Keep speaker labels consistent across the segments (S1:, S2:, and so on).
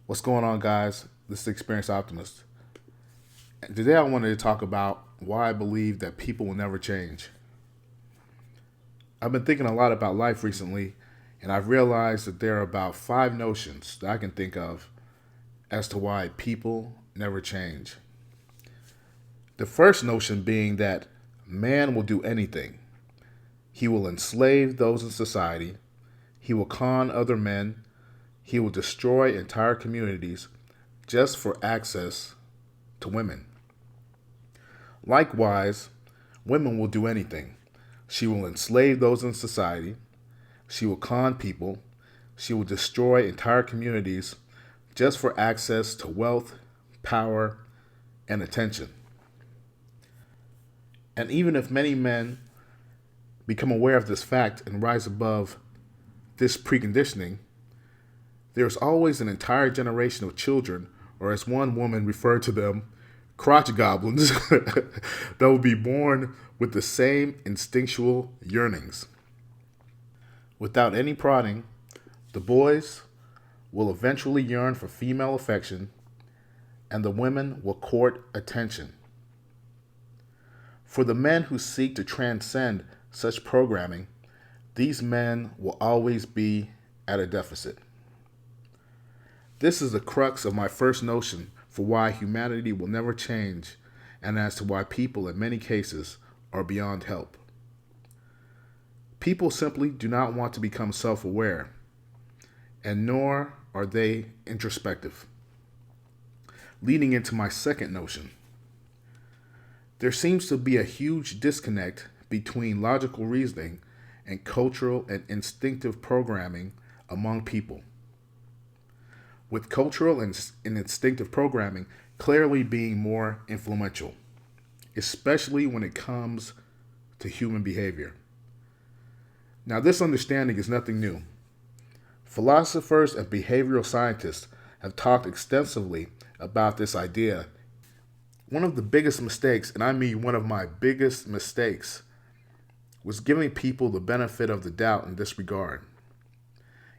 S1: What's going on, guys? This is Experienced Optimist. And today I wanted to talk about why I believe that people will never change. I've been thinking a lot about life recently, and I've realized that there are about five notions that I can think of as to why people never change. The first notion being that man will do anything. He will enslave those in society, he will con other men, he will destroy entire communities just for access to women. Likewise, women will do anything. She will enslave those in society. She will con people. She will destroy entire communities just for access to wealth, power, and attention. And even if many men become aware of this fact and rise above this preconditioning, there's always an entire generation of children, or as one woman referred to them, crotch goblins, that will be born with the same instinctual yearnings. Without any prodding, the boys will eventually yearn for female affection, and the women will court attention. For the men who seek to transcend such programming, these men will always be at a deficit. This is the crux of my first notion for why humanity will never change and as to why people, in many cases, are beyond help. People simply do not want to become self aware, and nor are they introspective. Leading into my second notion, there seems to be a huge disconnect between logical reasoning and cultural and instinctive programming among people, with cultural and instinctive programming clearly being more influential, especially when it comes to human behavior. Now, this understanding is nothing new. Philosophers and behavioral scientists have talked extensively about this idea. One of the biggest mistakes, and I mean one of my biggest mistakes, was giving people the benefit of the doubt in this regard.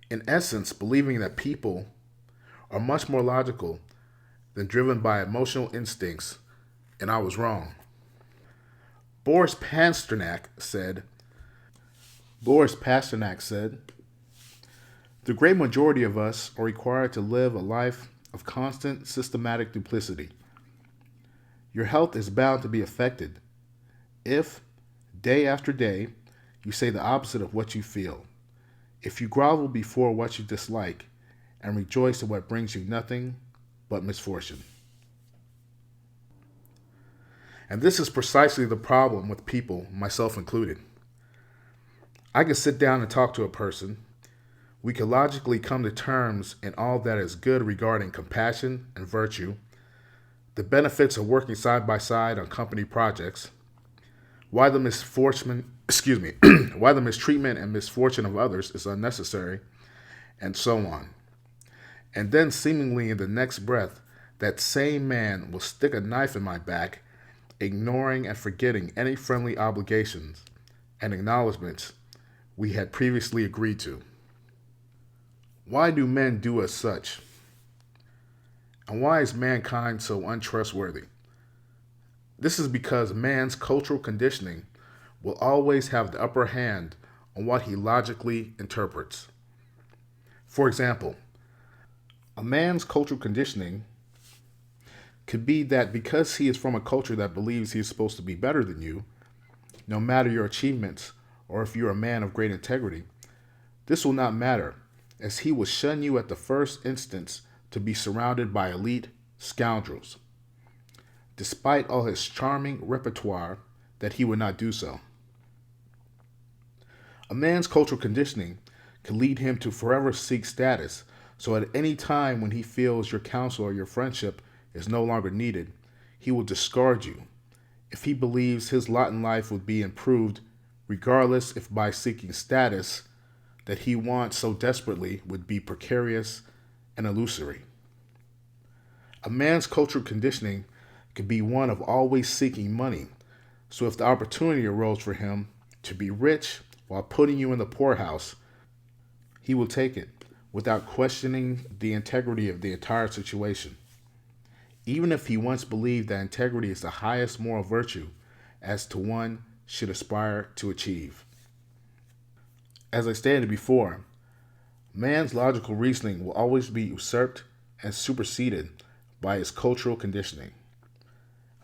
S1: In essence, believing that people are much more logical than driven by emotional instincts, and I was wrong. Boris Pasternak said, Boris Pasternak said, the great majority of us are required to live a life of constant systematic duplicity. Your health is bound to be affected if, day after day, you say the opposite of what you feel. If you grovel before what you dislike, and rejoice in what brings you nothing but misfortune. And this is precisely the problem with people, myself included. I can sit down and talk to a person. We can logically come to terms in all that is good regarding compassion and virtue, the benefits of working side by side on company projects, why the why the mistreatment and misfortune of others is unnecessary, and so on. And then, seemingly in the next breath, that same man will stick a knife in my back, ignoring and forgetting any friendly obligations and acknowledgments we had previously agreed to. Why do men do as such? And why is mankind so untrustworthy? This is because man's cultural conditioning will always have the upper hand on what he logically interprets. For example, a man's cultural conditioning could be that because he is from a culture that believes he is supposed to be better than you, no matter your achievements or if you're a man of great integrity, this will not matter, as he will shun you at the first instance to be surrounded by elite scoundrels, despite all his charming repertoire that he would not do so. A man's cultural conditioning can lead him to forever seek status, so at any time when he feels your counsel or your friendship is no longer needed, he will discard you if he believes his lot in life would be improved, regardless if by seeking status that he wants so desperately would be precarious and illusory. A man's cultural conditioning could be one of always seeking money, so if the opportunity arose for him to be rich while putting you in the poorhouse, he will take it, without questioning the integrity of the entire situation, even if he once believed that integrity is the highest moral virtue as to one should aspire to achieve. As I stated before, man's logical reasoning will always be usurped and superseded by his cultural conditioning.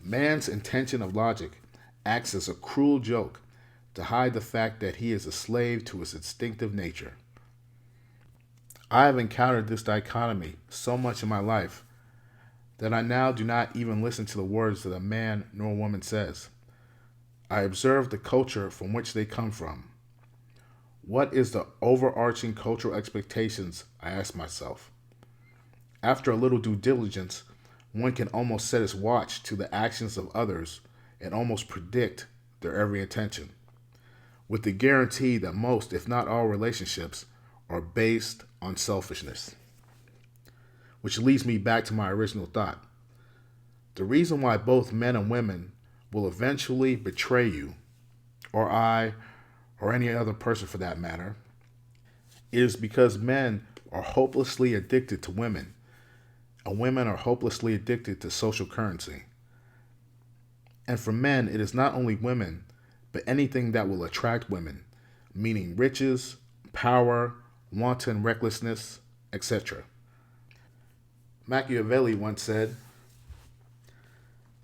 S1: Man's intention of logic acts as a cruel joke to hide the fact that he is a slave to his instinctive nature. I have encountered this dichotomy so much in my life that I now do not even listen to the words that a man nor woman says. I observe the culture from which they come from. What is the overarching cultural expectations, I ask myself. After a little due diligence, one can almost set his watch to the actions of others and almost predict their every intention, with the guarantee that most, if not all, relationships are based on selfishness. Which leads me back to my original thought. The reason why both men and women will eventually betray you, or I, or any other person for that matter, is because men are hopelessly addicted to women, and women are hopelessly addicted to social currency. And for men, it is not only women, but anything that will attract women, meaning riches, power, wanton recklessness, etc. Machiavelli once said,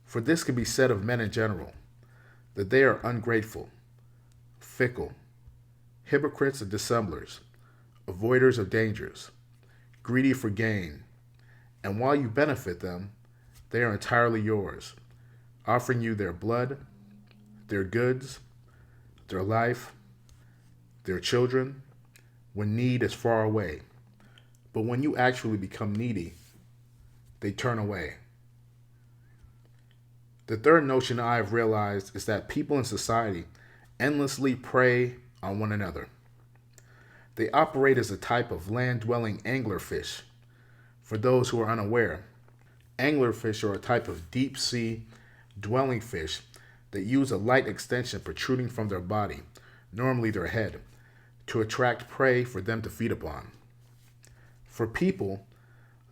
S1: "For this can be said of men in general, that they are ungrateful, fickle, hypocrites and dissemblers, avoiders of dangers, greedy for gain, and while you benefit them, they are entirely yours, offering you their blood, their goods, their life, their children, when need is far away. But when you actually become needy, they turn away." The third notion I have realized is that people in society endlessly prey on one another. They operate as a type of land-dwelling anglerfish. For those who are unaware, anglerfish are a type of deep-sea dwelling fish that use a light extension protruding from their body, normally their head, to attract prey for them to feed upon. For people,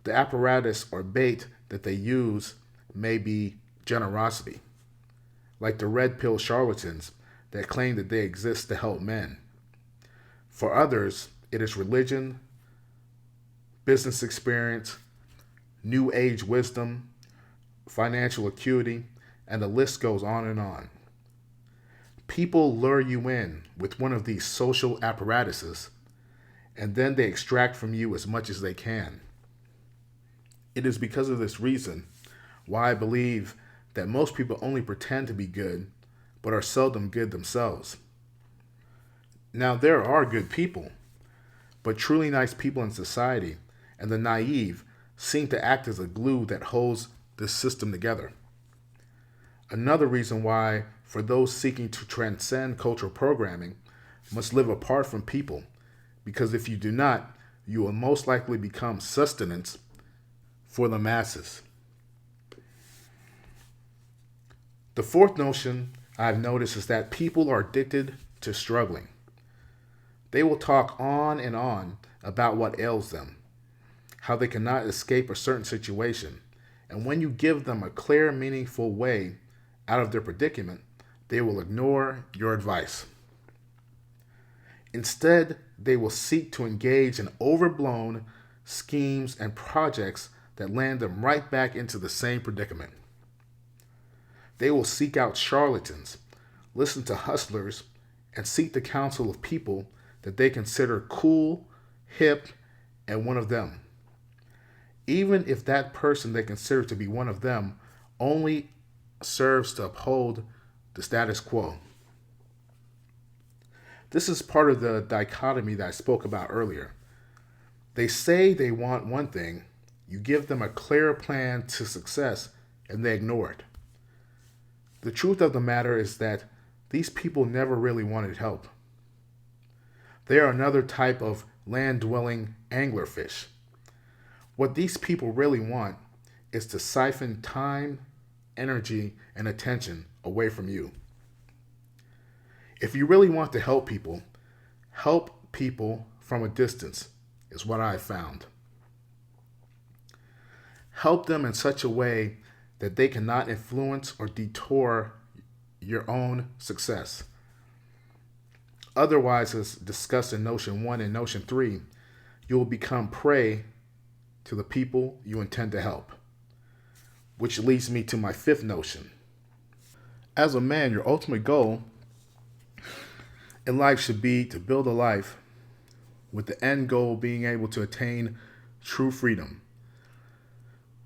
S1: the apparatus or bait that they use may be generosity, like the red pill charlatans that claim that they exist to help men. For others, it is religion, business experience, new age wisdom, financial acuity, and the list goes on and on. People lure you in with one of these social apparatuses, and then they extract from you as much as they can. It is because of this reason why I believe that most people only pretend to be good, but are seldom good themselves. Now, there are good people, but truly nice people in society, and the naive seem to act as a glue that holds this system together. Another reason why, for those seeking to transcend cultural programming, must live apart from people, because if you do not, you will most likely become sustenance for the masses. The fourth notion I've noticed is that people are addicted to struggling. They will talk on and on about what ails them, how they cannot escape a certain situation, and when you give them a clear, meaningful way out of their predicament, they will ignore your advice. Instead, they will seek to engage in overblown schemes and projects that land them right back into the same predicament. They will seek out charlatans, listen to hustlers, and seek the counsel of people that they consider cool, hip, and one of them. Even if that person they consider to be one of them only serves to uphold the status quo. This is part of the dichotomy that I spoke about earlier. They say they want one thing, you give them a clear plan to success, and they ignore it. The truth of the matter is that these people never really wanted help. They are another type of land-dwelling anglerfish. What these people really want is to siphon time, energy, and attention away from you. If you really want to help people from a distance is what I found. Help them in such a way that they cannot influence or detour your own success. Otherwise, as discussed in Notion 1 and Notion 3, you will become prey to the people you intend to help. Which leads me to my fifth notion. As a man, your ultimate goal in life should be to build a life with the end goal being able to attain true freedom.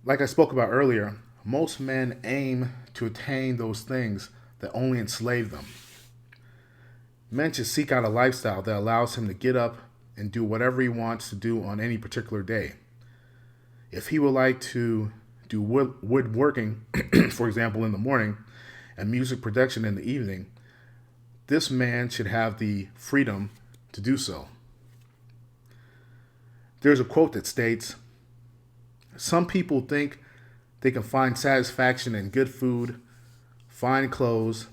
S1: Like I spoke about earlier, most men aim to attain those things that only enslave them. Men should seek out a lifestyle that allows him to get up and do whatever he wants to do on any particular day. If he would like to do woodworking, for example, in the morning, and music production in the evening, this man should have the freedom to do so. There's a quote that states, "Some people think they can find satisfaction in good food, fine clothes,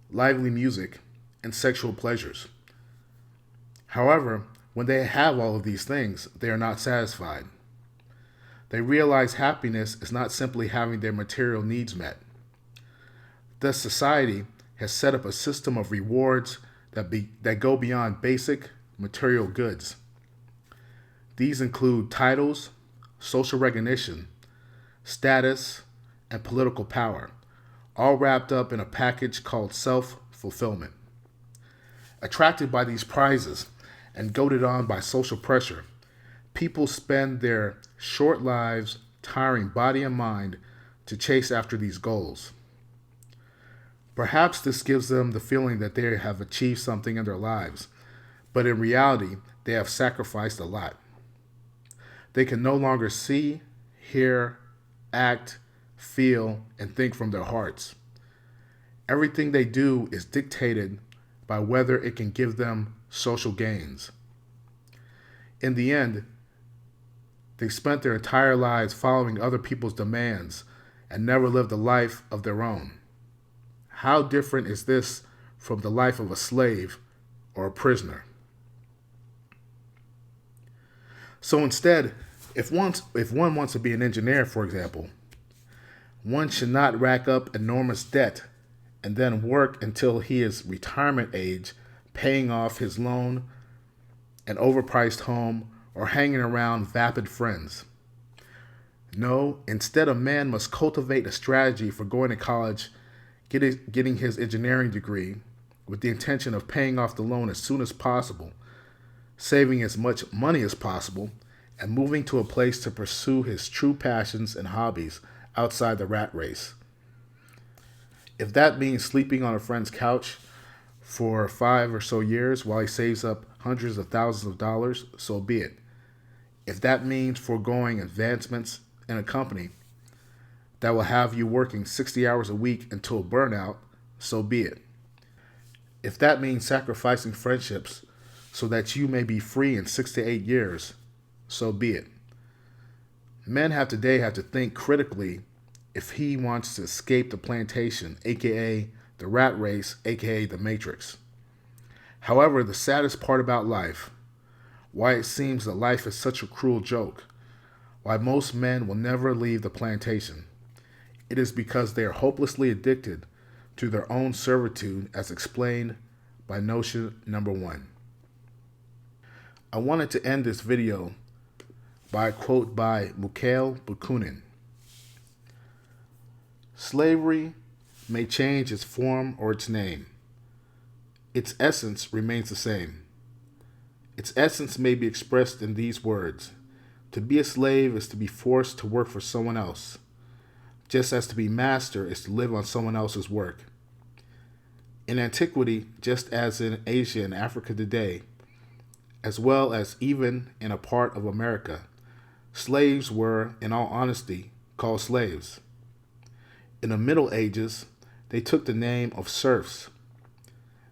S1: lively music, and sexual pleasures. However, when they have all of these things, they are not satisfied. They realize happiness is not simply having their material needs met. Thus, society has set up a system of rewards that go beyond basic material goods. These include titles, social recognition, status, and political power, all wrapped up in a package called self-fulfillment. Attracted by these prizes and goaded on by social pressure, people spend their short lives tiring body and mind to chase after these goals. Perhaps this gives them the feeling that they have achieved something in their lives, but in reality, they have sacrificed a lot. They can no longer see, hear, act, feel, and think from their hearts. Everything they do is dictated by whether it can give them social gains. In the end, they spent their entire lives following other people's demands and never lived a life of their own. How different is this from the life of a slave or a prisoner?" So instead, if one wants to be an engineer, for example, one should not rack up enormous debt and then work until he is retirement age, paying off his loan, an overpriced home, or hanging around vapid friends. No, instead a man must cultivate a strategy for going to college, getting his engineering degree, with the intention of paying off the loan as soon as possible, saving as much money as possible, and moving to a place to pursue his true passions and hobbies outside the rat race. If that means sleeping on a friend's couch for 5 or so years while he saves up hundreds of thousands of dollars, so be it. If that means foregoing advancements in a company that will have you working 60 hours a week until burnout, so be it. If that means sacrificing friendships so that you may be free in 6 to 8 years, so be it. Men today have to think critically if he wants to escape the plantation, aka the rat race, aka the matrix. However, the saddest part about life, why it seems that life is such a cruel joke, why most men will never leave the plantation, it is because they are hopelessly addicted to their own servitude, as explained by notion number 1. I wanted to end this video by a quote by Mikhail Bakunin. "Slavery may change its form or its name. Its essence remains the same. Its essence may be expressed in these words: to be a slave is to be forced to work for someone else, just as to be master is to live on someone else's work. In antiquity, just as in Asia and Africa today, as well as even in a part of America, slaves were, in all honesty, called slaves. In the Middle Ages, they took the name of serfs.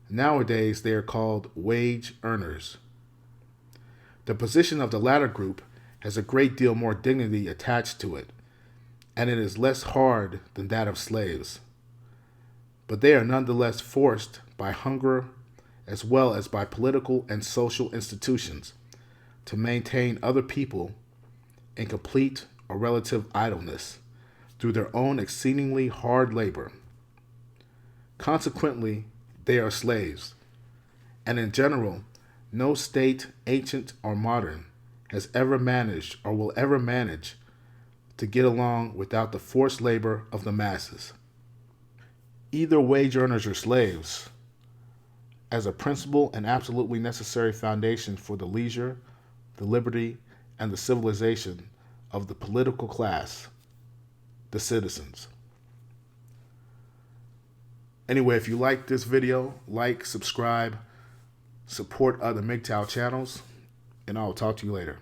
S1: Nowadays, they are called wage earners. The position of the latter group has a great deal more dignity attached to it, and it is less hard than that of slaves. But they are nonetheless forced by hunger as well as by political and social institutions to maintain other people in complete or relative idleness through their own exceedingly hard labor. Consequently, they are slaves, and in general, no state, ancient or modern, has ever managed or will ever manage to get along without the forced labor of the masses. Either wage earners or slaves, as a principal and absolutely necessary foundation for the leisure, the liberty, and the civilization of the political class, the citizens. Anyway, if you like this video, like, subscribe, support other MGTOW channels, and I'll talk to you later.